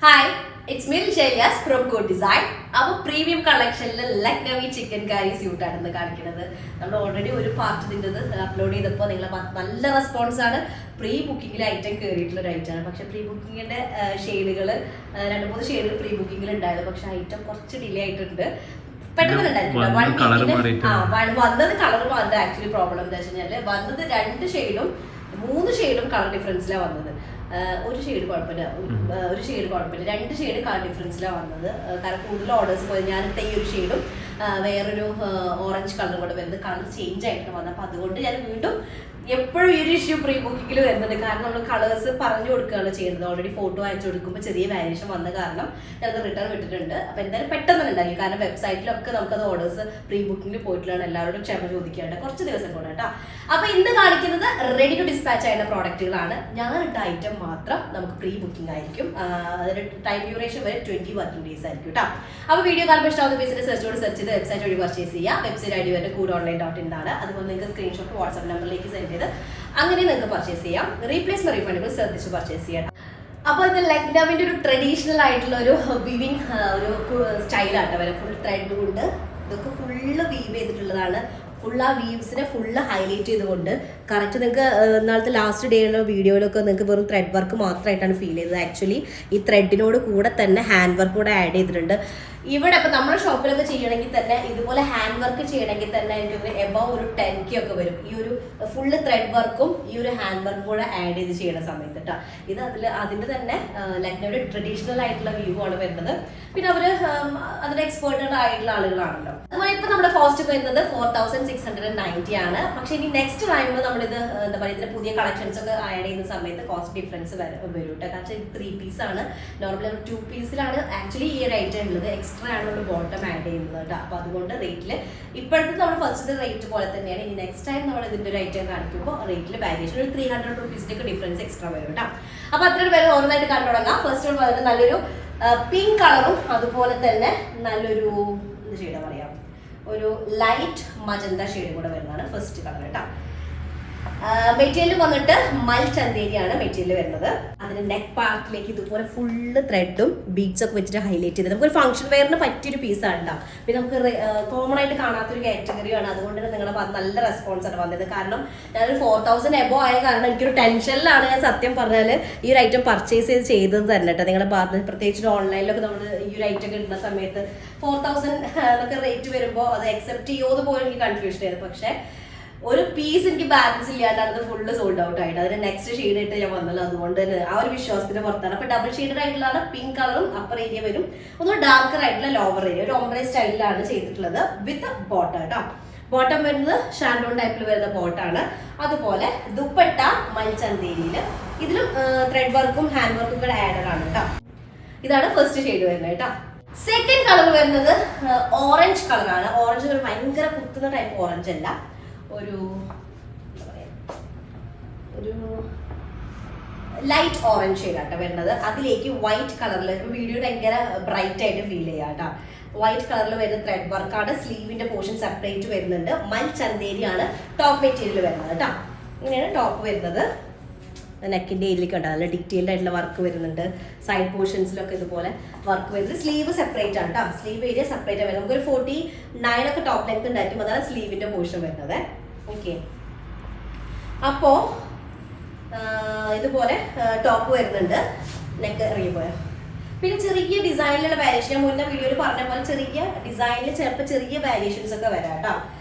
Hi, it's Mil Shailyas from Code Design. Our premium collection Lucknowi chicken curry suit ആണെന്ന് കാണിക്കുന്നത്. നമ്മൾ already ഒരു part ഇതിൻ്റെത് upload ചെയ്തപ്പോൾ നിങ്ങൾ നല്ല റെസ്പോൺസ് ആണ്. പ്രീ ബുക്കിംഗിൽ ഐറ്റം കയറിയിട്ടുള്ള ഒരു ഐറ്റമാണ്. പക്ഷെ പ്രീ ബുക്കിങ്ങിന്റെ ഷെയ്ഡുകൾ 2-3 ഷെയ്ഡുകൾ പ്രീ ബുക്കിംഗിൽ ഉണ്ടായിരുന്നു. പക്ഷെ ഐറ്റം കുറച്ച് ഡിലേ ആയിട്ടുണ്ട്. പെട്ടെന്ന് ഉണ്ടായിട്ടില്ല. വന്നത് കളർ മാറുന്നത് ആക്ച്വലി പ്രോബ്ലം എന്താ വെച്ച് കഴിഞ്ഞാൽ വന്നത് 2 ഷെയ്ഡും 3 ഷെയ്ഡും കളർ ഡിഫറൻസിലാണ് വന്നത്. ഒരു ഷെയ്ഡ് കുഴപ്പമില്ല, 2 ഷെയ്ഡ് കളർ ഡിഫറൻസിലാണ് വന്നത്. കാരണം കൂടുതൽ ഓർഡേഴ്സ് പോയത് ഞാനിട്ട ഈ ഒരു ഷെയ്ഡും വേറൊരു ഓറഞ്ച് കളറും കൂടെ വരുന്നത് കളർ ചേഞ്ച് ആയിട്ട് വന്നത്. അപ്പം അതുകൊണ്ട് ഞാൻ വീണ്ടും എപ്പോഴും ഈ ഒരു ഇഷ്യൂ പ്രീ ബുക്കിങ്ങിൽ വരുന്നുണ്ട്. കാരണം നമ്മൾ കളേഴ്സ് പറഞ്ഞു കൊടുക്കുകയാണ് ചെയ്യുന്നത്. ഓൾറെഡി ഫോട്ടോ അയച്ചു കൊടുക്കുമ്പോൾ ചെറിയ വാരിയേഷൻ വന്ന കാരണം ഞാനത് റിട്ടേൺ വിട്ടിട്ടുണ്ട്. അപ്പോൾ എന്തായാലും പെട്ടെന്ന് ഉണ്ടാക്കി. കാരണം വെബ്സൈറ്റിലൊക്കെ നമുക്കത് ഓർഡേഴ്സ് പ്രീ ബുക്കിങ്ങിൽ പോയിട്ടുള്ളതാണ്. എല്ലാവരോടും ക്ഷമ ചോദിക്കാണ്ട് കുറച്ച് ദിവസം കൊണ്ട് കേട്ടോ. അപ്പോൾ ഇന്ന് കാണിക്കുന്നത് റെഡി ടു ഡിസ്പാച്ച് ആയിട്ടുള്ള പ്രോഡക്റ്റുകളാണ്. ഞാനിട്ട ഐറ്റം മാത്രം നമുക്ക് പ്രീ ബുക്കിംഗ് ആയിരിക്കും. അതിന് ടൈം ഡ്യൂറേഷൻ വരെ 20 വർക്കിംഗ് ഡേയ്സ് ആയിരിക്കും കേട്ടോ. അപ്പോൾ വീഡിയോ കാണുമ്പോൾ ഇഷ്ടമാവുന്ന പേജിൽ സെർച്ച് ചെയ്ത് വെബ്സൈറ്റ് വഴി പർച്ചേസ് ചെയ്യുക. വെബ്സൈറ്റ് ഐ ഡി വരുന്നത് coodonline.in ആണ്. അതുപോലെ നിങ്ങൾക്ക് സ്ക്രീൻഷോട്ട് വാട്സ്ആപ്പ് നമ്പറിലേക്ക് സെൻഡ് ചെയ്ത് അങ്ങനെ നിങ്ങൾക്ക് പർച്ചേസ് ചെയ്യാം. റീപ്ലേസ്മെന്റ് റീഫണ്ടബിൾ ശ്രദ്ധിച്ച് പർച്ചേസ് ചെയ്യാം. അപ്പോൾ ഇത് ലക്നവിന്റെ ഒരു ട്രഡീഷണൽ ആയിട്ടുള്ള ഒരു വിവിങ് ഒരു സ്റ്റൈലാട്ടോ വരെ. ഫുൾ ത്രെഡ് കൊണ്ട് ഇതൊക്കെ ഫുള്ള് വീവ് ചെയ്തിട്ടുള്ളതാണ്. ഫുൾ ആ വീവ്സിനെ ഫുള്ള് ഹൈലൈറ്റ് ചെയ്തുകൊണ്ട് കറക്റ്റ് നിങ്ങൾക്ക് നാളത്തെ ലാസ്റ്റ് ഡേയിലോ വീഡിയോയിലൊക്കെ നിങ്ങൾക്ക് വെറും ത്രെഡ് വർക്ക് മാത്രമായിട്ടാണ് ഫീൽ ചെയ്തത്. ആക്ച്വലി ഈ ത്രെഡിനോട് കൂടെ തന്നെ ഹാൻഡ് വർക്ക് കൂടെ ആഡ് ചെയ്തിട്ടുണ്ട്. ഇവിടെ ഇപ്പം നമ്മുടെ ഷോപ്പിലൊക്കെ ചെയ്യണമെങ്കിൽ തന്നെ ഇതുപോലെ ഹാൻഡ് വർക്ക് ചെയ്യണമെങ്കിൽ തന്നെ എനിക്ക് എബവ് ഒരു 10K ഒക്കെ വരും. ഈ ഒരു ഫുള്ള് ത്രെഡ് വർക്കും ഈ ഒരു ഹാൻഡ് വർക്കും കൂടെ ആഡ് ചെയ്ത് ചെയ്യുന്ന സമയത്ത് കേട്ടോ. ഇത് അതിൻ്റെ തന്നെ ലക്നോയുടെ ട്രഡീഷണൽ ആയിട്ടുള്ള വ്യൂ ആണ് വരുന്നത്. പിന്നെ അവർ അതിന് എക്സ്പേർട്ടഡ് ആയിട്ടുള്ള ആളുകളാണല്ലോ. അതുപോലെ ഇപ്പം നമ്മുടെ കോസ്റ്റ് വരുന്നത് 4690 ആണ്. പക്ഷെ ഇനി നെക്സ്റ്റ് ടൈം നമ്മളിത് എന്താ പറയുക ഇതിന്റെ പുതിയ കളക്ഷൻസ് ഒക്കെ ആഡ് ചെയ്യുന്ന സമയത്ത് കോസ്റ്റ് ഡിഫറൻസ് വരും കേട്ടോ. കാരണം ഇത് 3 പീസ് ആണ്. നോർമലി 2 പീസിലാണ് ആക്ച്വലി ഈ ഒരു ഐറ്റം ഉള്ളത്. എക്സ്ട്രാ ആണ് നമ്മൾ ബോട്ടം ആഡ് ചെയ്യുന്നത് കേട്ടോ. അപ്പോൾ അതുകൊണ്ട് റേറ്റിൽ ഇപ്പോഴത്തെ നമ്മൾ ഫസ്റ്റ് റേറ്റ് പോലെ തന്നെയാണ്. ഇനി നെക്സ്റ്റ് ടൈം നമ്മൾ ഇതിന്റെ ഒരു ഐറ്റം കാണിക്കുമ്പോൾ റേറ്റിൽ വാരിയേഷൻ ഒരു 300 റുപ്പീസിന്റെ ഒക്കെ ഡിഫറൻസ് എക്സ്ട്രാ വരും കേട്ടോ. അപ്പോൾ അത്രയും പേര് ഓരോന്നായിട്ട് കണ്ടു തുടങ്ങാം. ഫസ്റ്റ് വൺ പറയുന്നത് നല്ലൊരു പിങ്ക് കളറും അതുപോലെ തന്നെ നല്ലൊരു എന്ത് ഷെയ്ഡാ പറയാം ഒരു ലൈറ്റ് മജന്ത ഷെയ്ഡ് കൂടെ വരുന്നതാണ് ഫസ്റ്റ് കളർ കേട്ടോ. മെറ്റീരിയൽ വന്നിട്ട് മൽ ചന്തേരിയാണ് മെറ്റീരിയൽ വരുന്നത്. അതിന് നെക്ക് പാർട്ടിലേക്ക് ഇതുപോലെ ഫുള്ള് ത്രെഡും ബീഡ്സ് ഒക്കെ വെച്ചിട്ട് ഹൈലൈറ്റ് ചെയ്ത് നമുക്കൊരു ഫംഗ്ഷൻ വെയറിന് പറ്റിയൊരു പീസാണ് കേട്ടോ. പിന്നെ നമുക്ക് കോമൺ ആയിട്ട് കാണാത്തൊരു കാറ്റഗറിയാണ്. അതുകൊണ്ട് തന്നെ നിങ്ങളെ നല്ല റെസ്പോൺസ് ആണ് വന്നത്. കാരണം ഞാനൊരു 4000 എബോ ആയ കാരണം എനിക്കൊരു ടെൻഷനിലാണ് ഞാൻ സത്യം പറഞ്ഞാൽ ഈ ഒരു ഐറ്റം പർച്ചേസ് ചെയ്തത് തന്നെ കേട്ടോ. നിങ്ങളുടെ ഭാഗത്ത് പ്രത്യേകിച്ച് ഓൺലൈനിലൊക്കെ നമ്മൾ ഈ ഒരു ഐറ്റം കിട്ടുന്ന സമയത്ത് 4000 എന്നൊക്കെ റേറ്റ് വരുമ്പോൾ അത് അക്സെപ്റ്റ് ചെയ്യുമോ പോലും എനിക്ക് കൺഫ്യൂഷൻ ആയിരുന്നു. പക്ഷേ ഒരു പീസ് എനിക്ക് ബാലൻസ് ഇല്ലാണ്ടാണ് അത് ഫുള്ള് സോൾഡ് ഔട്ട് ആയിട്ട്. അതിന് നെക്സ്റ്റ് ഷെയ്ഡ് ഇട്ട് ഞാൻ വന്നല്ലോ. അതുകൊണ്ട് തന്നെ ആ ഒരു വിശ്വാസത്തിന്റെ പുറത്താണ്. അപ്പൊ ഡബിൾ ഷെയ്ഡഡ് ആയിട്ടുള്ളതാണ്. പിങ്ക് കളറും അപ്പർ ഏരിയ വരും. ഒന്ന് ഡാർക്കർ ആയിട്ടുള്ള ലോവർ ഏരിയ ഒരു ഓംബ്രേ സ്റ്റൈലിലാണ് ചെയ്തിട്ടുള്ളത് വിത്ത് ബോട്ടം കേട്ടോ. ബോട്ടം വരുന്നത് ഷാൻഡോൺ ടൈപ്പിൽ വരുന്ന ബോട്ടാണ്. അതുപോലെ ദുപ്പട്ട മൽചന്തേരിയില് ഇതിലും ത്രെഡ് വർക്കും ഹാൻഡ് വർക്കും കൂടെ ആഡഡ് ആണ് കേട്ടോ. ഇതാണ് ഫസ്റ്റ് ഷെയ്ഡ് വരുന്നത് കേട്ടോ. സെക്കൻഡ് കളർ വരുന്നത് ഓറഞ്ച് കളറാണ്. ഓറഞ്ച് ഒരു ഭയങ്കര കുത്തുന്ന ടൈപ്പ് ഓറഞ്ച് അല്ല, ഒരു ലൈറ്റ് ഓറഞ്ച് ഷെയ്ഡാട്ടോ വരുന്നത്. അതിലേക്ക് വൈറ്റ് കളറിൽ വീഡിയോ ഭയങ്കര ബ്രൈറ്റ് ആയിട്ട് ഫീൽ ചെയ്യാം കേട്ടോ. വൈറ്റ് കളറിൽ വരുന്ന ത്രെഡ് വർക്കാണ്. സ്ലീവിന്റെ പോർഷൻ സെപ്പറേറ്റ് വരുന്നുണ്ട്. മൽ ചന്തേരിയാണ് ടോപ്പ് മെറ്റീരിയൽ വരുന്നത് കേട്ടോ. ഇങ്ങനെയാണ് ടോപ്പ് വരുന്നത്. നെക്കിന്റെ ഏരിയയിലേക്ക് ഉണ്ട് നല്ല ഡീറ്റെയിൽഡ് ആയിട്ടുള്ള വർക്ക് വരുന്നുണ്ട്. സൈഡ് പോർഷൻസിലൊക്കെ ഇതുപോലെ വർക്ക് വരുന്നത്. സ്ലീവ് സെപ്പറേറ്റ് ആണ് കേട്ടോ. സ്ലീവ് ഏരിയ സെപ്പറേറ്റ് ആണ് വരുന്നത്. നമുക്കൊരു 49 ഒക്കെ ടോപ്പ് ലെങ്ത് ഉണ്ടായിരിക്കും. അതാണ് സ്ലീവിന്റെ പോർഷൻ വരുന്നത്. ഓക്കെ, അപ്പോ ഇതുപോലെ ടോപ്പ് വരുന്നുണ്ട്. നെക്ക് ഇറങ്ങി പോയ പിന്നെ ചെറിയ ഡിസൈനിലുള്ള വാരിയേഷൻ ഞാൻ മുന്നേ വീഡിയോയിൽ പറഞ്ഞ പോലെ ചെറിയ ഡിസൈനിൽ ചിലപ്പോൾ ചെറിയ വാരിയേഷൻസ് ഒക്കെ വരാം കേട്ടോ.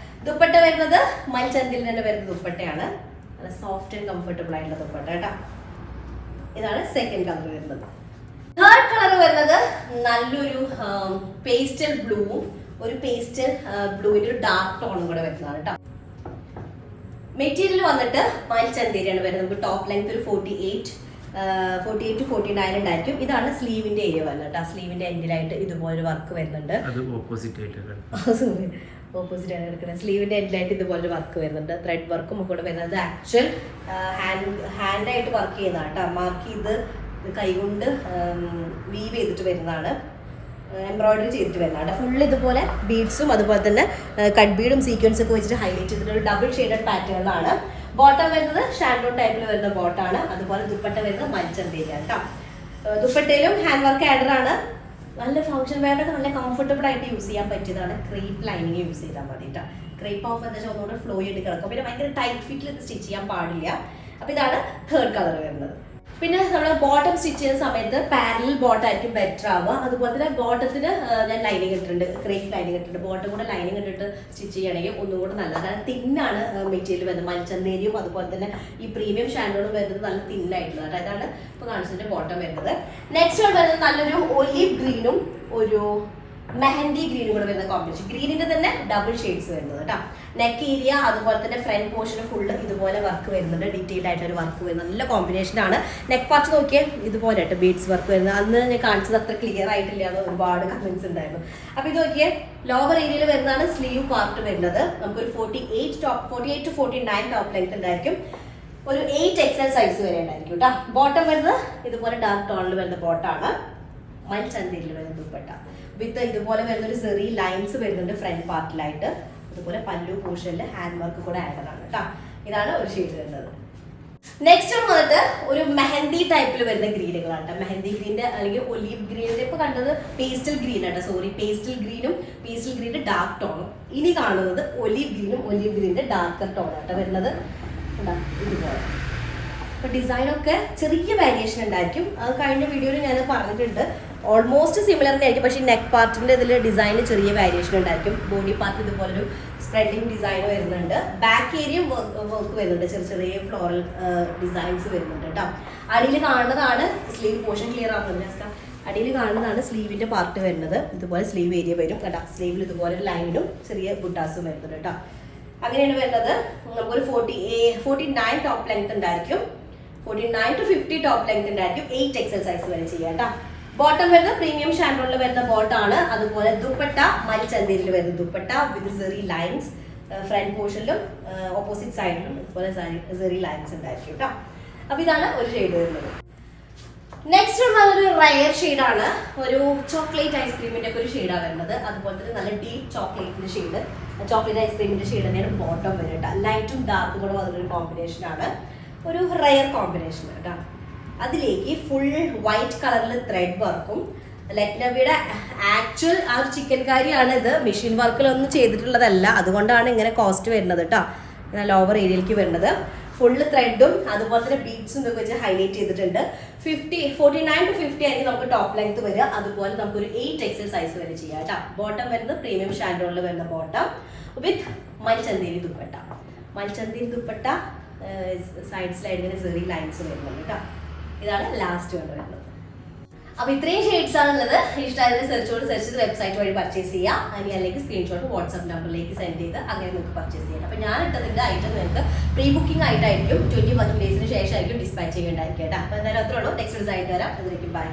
ദുപ്പട്ട വരുന്നത് മൽചന്തിൽ തന്നെ വരുന്ന ദുപ്പട്ടയാണ്. നല്ല സോഫ്റ്റ് ആൻഡ് കംഫർട്ടബിൾ ആയിട്ടുള്ള ദുപ്പട്ട കേട്ടോ. ഇതാണ് സെക്കൻഡ് കളർ വരുന്നത്. തേർഡ് കളർ വരുന്നത് നല്ലൊരു പേസ്റ്റൽ ബ്ലൂവും ഒരു പേസ്റ്റൽ ബ്ലൂവിന്റെ ഒരു ഡാർക്ക് ടോണും കൂടെ വരുന്നതാണ് കേട്ടോ. മെറ്റീരിയൽ വന്നിട്ട് മൽചന്തേരിയാണ് വരുന്നത്. നമുക്ക് ടോപ്പ് ലെങ്ത് ഒരു 48 to 49 ഉണ്ടായിരിക്കും. ഇതാണ് സ്ലീവിന്റെ ഏരിയ വരുന്നത് കേട്ടോ. സ്ലീവിന്റെ എൻഡിലായിട്ട് ഇതുപോലെ വർക്ക് വരുന്നുണ്ട്. ഓപ്പോസിറ്റ് ആണ് എടുക്കുന്നത്. സ്ലീവിന്റെ എൻഡിലായിട്ട് ഇതുപോലെ വർക്ക് വരുന്നുണ്ട്. ത്രെഡ് വർക്കും കൂടെ വരുന്നത് ആക്ച്വൽ ഹാൻഡായിട്ട് വർക്ക് ചെയ്യുന്നതാണ് കേട്ടോ. മാർക്ക് ചെയ്ത് കൈകൊണ്ട് വീവ് ചെയ്തിട്ട് വരുന്നതാണ്. എംബ്രോയിഡറി ചെയ്തിട്ട് വരുന്നതാണ്. ഫുൾ ഇതുപോലെ ബീഡ്സും അതുപോലെ തന്നെ കട്ട് ബീഡും സീക്വൻസ് ഒക്കെ വെച്ചിട്ട് ഹൈലൈറ്റ് ചെയ്തിട്ട് ഒരു ഡബിൾ ഷെയ്ഡഡ് പാറ്റേണിലാണ്. ബോട്ടം വരുന്നത് ഷാൻഡോൺ ടൈപ്പിൽ വരുന്ന ബോട്ടാണ്. അതുപോലെ ദുപ്പട്ട വരുന്നത് മൽചന്തേരിയാണ് കേട്ടോ. ദുപ്പട്ടയിലും ഹാൻഡ് വർക്ക് ആഡർ ആണ്. നല്ല ഫംഗ്ഷൻ വെയറിനൊക്കെ നല്ല കംഫർട്ടബിൾ ആയിട്ട് യൂസ് ചെയ്യാൻ പറ്റിയതാണ്. ക്രേപ്പ് ലൈനിങ് യൂസ് ചെയ്താൽ മതി കേട്ടോ. ക്രേപ്പ് ആവുമ്പോൾ എന്താ വെച്ചാൽ ഒന്നുകൂടെ ഫ്ലോ ചെയ്ത് കിടക്കും. പിന്നെ ഭയങ്കര ടൈറ്റ് ഫിറ്റിൽ ഇത് സ്റ്റിച്ച് ചെയ്യാൻ പാടില്ല. അപ്പോൾ ഇതാണ് തേർഡ് കളർ വരുന്നത്. പിന്നെ നമ്മൾ ബോട്ടം സ്റ്റിച്ച് ചെയ്യുന്ന സമയത്ത് പാരലൽ ബോട്ടം ആയിരിക്കും ബെറ്റർ ആവുക. അതുപോലെ തന്നെ ബോട്ടത്തിന് ഞാൻ ലൈനിങ് ഇട്ടിട്ടുണ്ട്, ക്രേപ്പ് ലൈനിങ് ഇട്ടിട്ടുണ്ട്. ബോട്ടം കൂടെ ലൈനിങ് ഇട്ടിട്ട് സ്റ്റിച്ച് ചെയ്യുകയാണെങ്കിൽ ഒന്നും കൂടെ നല്ലത്. കാരണം തിന്നാണ് മെറ്റീരിയൽ വരുന്നത്. മൽച്ചന്തേരിയും അതുപോലെ തന്നെ ഈ പ്രീമിയം ഷാൻഡോണും വരുന്നത് നല്ല തിന്നായിട്ടുള്ളത്. അതാണ് ഇപ്പോൾ കാണിച്ചതിൻ്റെ ബോട്ടം വരുന്നത്. നെക്സ്റ്റ് വരുന്നത് നല്ലൊരു ഒലീവ് ഗ്രീനും ഒരു മെഹന്തി ഗ്രീനും കൂടെ വരുന്ന കോമ്പിനേഷൻ. ഗ്രീനിന്റെ തന്നെ ഡബിൾ ഷെയ്ഡ്സ് വരുന്നത് കേട്ടോ. നെക്ക് ഏരിയ അതുപോലെ തന്നെ ഫ്രണ്ട് പോർഷൻ ഫുള്ള് ഇതുപോലെ വർക്ക് വരുന്നുണ്ട്. ഡീറ്റെയിൽഡ് ആയിട്ടൊരു വർക്ക് വരുന്നത് നല്ല കോമ്പിനേഷൻ ആണ്. നെക്ക് പാർട്ട് നോക്കിയാൽ ഇതുപോലെ ആയിട്ട് ബീഡ്സ് വർക്ക് വരുന്നത്. അന്ന് ഞാൻ കാണിച്ചത് അത്ര ക്ലിയർ ആയിട്ടില്ല എന്ന് ഒരുപാട് കമന്റ്സ് ഉണ്ടായിരുന്നു. അപ്പോൾ ഇത് നോക്കിയാൽ ലോവർ ഏരിയയിൽ വരുന്നതാണ് സ്ലീവ് പാർട്ട് വരുന്നത്. നമുക്കൊരു 48 to 49 ടോപ്പ് ലെങ്ത് ഉണ്ടായിരിക്കും. ഒരു 8 XL സൈസ് വരെ ഉണ്ടായിരിക്കും കേട്ടോ. ബോട്ടം വരുന്നത് ഇതുപോലെ ഡാർക്ക് ടോണിൽ വരുന്ന ബോട്ടാണ്. മൽച്ചന്തയിൽ വരുന്ന ദുപ്പട്ട വിത്ത് ഇതുപോലെ വരുന്നൊരു സെറി ലൈൻസ് വരുന്നുണ്ട് ഫ്രണ്ട് പാർട്ടിലായിട്ട്. അതുപോലെ പല്ലു പോർഷനിൽ ഹാൻഡ് വർക്ക് കൂടെ ആഡ് ആണ് കേട്ടോ. ഇതാണ് ഒരു ഷെയ്ഡ് വരുന്നത്. നെക്സ്റ്റ് വന്നിട്ട് ഒരു മെഹന്തി ടൈപ്പിൽ വരുന്ന ഗ്രീനുകളാണ്. മെഹന്തി ഗ്രീൻ്റെ അല്ലെങ്കിൽ ഒലീവ് ഗ്രീനിന്റെ ഇപ്പൊ കണ്ടത് പേസ്റ്റൽ ഗ്രീൻ ആട്ടോ. സോറി, പേസ്റ്റൽ ഗ്രീനും പേസ്റ്റൽ ഗ്രീനിന്റെ ഡാർക്ക് ടോണും. ഇനി കാണുന്നത് ഒലീവ് ഗ്രീനും ഒലീവ് ഗ്രീനിന്റെ ഡാർക്കർ ടോണാട്ടോ വരുന്നത്. ഇതുപോലെ ഇപ്പൊ ഡിസൈനൊക്കെ ചെറിയ വേരിയേഷൻ ഉണ്ടായിരിക്കും. അത് കഴിഞ്ഞ വീഡിയോയിൽ ഞാൻ പറഞ്ഞിട്ടുണ്ട്. ഓൾമോസ്റ്റ് സിമിലർ ആയിരിക്കും, പക്ഷേ നെക്ക് പാർട്ടിന്റെ ഇതിൽ ഡിസൈന് ചെറിയ വേരിയേഷൻ ഉണ്ടായിരിക്കും. ബോഡി പാർട്ട് ഇതുപോലൊരു സ്പ്രെഡിങ് ഡിസൈൻ വരുന്നുണ്ട്. ബാക്ക് ഏരിയയും വർക്ക് വരുന്നുണ്ട്. ചെറിയ ചെറിയ ഫ്ലോറൽ ഡിസൈൻസ് വരുന്നുണ്ട് കേട്ടോ. അടിയിൽ കാണുന്നതാണ് സ്ലീവ് പോർഷൻ. ക്ലിയർ ആവുന്നത് അടിയിൽ കാണുന്നതാണ് സ്ലീവിന്റെ പാർട്ട് വരുന്നത്. ഇതുപോലെ സ്ലീവ് ഏരിയ വരും കേട്ടോ. സ്ലീവിൽ ഇതുപോലെ ഒരു ലൈനും ചെറിയ ബുട്ടാസും വരുന്നുണ്ട് കേട്ടോ. അങ്ങനെയാണ് വരുന്നത്. നമുക്കൊരു 49 ടോപ്പ് ലെങ്ത് ഉണ്ടായിരിക്കും. 49 to 50 ടോപ്പ് ലെങ്ത് ഉണ്ടായിരിക്കും. 8 XL സൈസ് വരെ ചെയ്യാം കേട്ടോ. ബോട്ടം വരുന്നത് പ്രീമിയം ഷാൻഡോണിൽ വരുന്ന ബോട്ടാണ്. അതുപോലെ ദുപ്പട്ട മൽച്ചന്തേരിയിൽ വരുന്ന ദുപ്പട്ട വിത്ത് സെറി ലൈൻസ് ഫ്രണ്ട് പോർഷനിലും ഓപ്പോസിറ്റ് സൈഡിലും ഇതുപോലെ സെറി ലൈൻസ് ഉണ്ടായിരിക്കും കേട്ടോ. അപ്പൊ ഇതാണ് ഒരു ഷെയ്ഡ് വരുന്നത്. നെക്സ്റ്റ് നല്ലൊരു റയർ ഷെയ്ഡാണ്. ഒരു ചോക്ലേറ്റ് ഐസ്ക്രീമിന്റെ ഒക്കെ ഒരു ഷെയ്ഡാണ് വരുന്നത്. അതുപോലെ തന്നെ നല്ല ഡീപ്പ് ചോക്ലേറ്റിന്റെ ഷെയ്ഡ്, ചോക്ലേറ്റ് ഐസ്ക്രീമിന്റെ ഷെയ്ഡ് തന്നെയാണ് ബോട്ടം വരുന്നത്. ലൈറ്റും ഡാർക്കും കൂടെ വന്നൊരു കോമ്പിനേഷൻ ആണ്. ഒരു റയർ കോമ്പിനേഷൻ കേട്ടോ. അതിലേക്ക് ഫുൾ വൈറ്റ് കളറിൽ ത്രെഡ് വർക്കും ലക്നവിയുടെ ആക്ച്വൽ ആ ഒരു ചിക്കൻ കാരിയാണ് ഇത്. മെഷീൻ വർക്കിലൊന്നും ചെയ്തിട്ടുള്ളതല്ല. അതുകൊണ്ടാണ് ഇങ്ങനെ കോസ്റ്റ് വരുന്നത് കേട്ടോ. ലോവർ ഏരിയയിലേക്ക് വരുന്നത് ഫുള്ള് ത്രെഡും അതുപോലെ തന്നെ ബീഡ്സും ഇതൊക്കെ വെച്ച് ഹൈലൈറ്റ് ചെയ്തിട്ടുണ്ട്. 49 to 50 ആയിരിക്കും നമുക്ക് ടോപ്പ് ലെങ്ത് വരിക. അതുപോലെ നമുക്കൊരു 8 XL സൈസ് വരെ ചെയ്യാം കേട്ടോ. ബോട്ടം വരുന്നത് പ്രീമിയം ഷാൻഡോണിൽ വരുന്ന ബോട്ടം വിത്ത് മൽച്ചന്തേരി ദുപ്പട്ട. മൽച്ചന്തേരി ദുപ്പട്ട സൈഡ്സിലായിട്ട് ഇങ്ങനെ സെറി ലൈൻസ് വരുന്നുണ്ട് കേട്ടോ. ഇതാണ് ലാസ്റ്റ് വരുന്നത്. അപ്പോൾ ഇത്രയും ഷെയ്ഡ്സ് ആണുള്ളത്. ഇഷ്ടമായത് സെർച്ച് ചെയ്ത് വെബ്സൈറ്റ് വഴി പർച്ചേസ് ചെയ്യാം. അല്ലെങ്കിൽ സ്ക്രീൻഷോട്ട് വാട്സ്ആപ്പ് നമ്പറിലേക്ക് സെൻഡ് ചെയ്ത് അങ്ങനെ നിങ്ങൾക്ക് പർച്ചേസ് ചെയ്യാം. അപ്പോൾ ഞാൻ ഇട്ടതിൻ്റെ ഐറ്റം നിങ്ങൾക്ക് പ്രീ ബുക്കിംഗ് ആയിട്ടായിരിക്കും 20 വർക്കിംഗ് ഡേയ്സിന് ശേഷമായിരിക്കും ഡിസ്പാച്ച് ചെയ്യേണ്ടതായിരിക്കും കേട്ടോ. അപ്പോൾ എന്തായാലും അത്രേ ഉള്ളൂ. നെക്സ്റ്റ് ദിവസം ആയിട്ട് വരാം. അതിലേക്ക് ബൈ.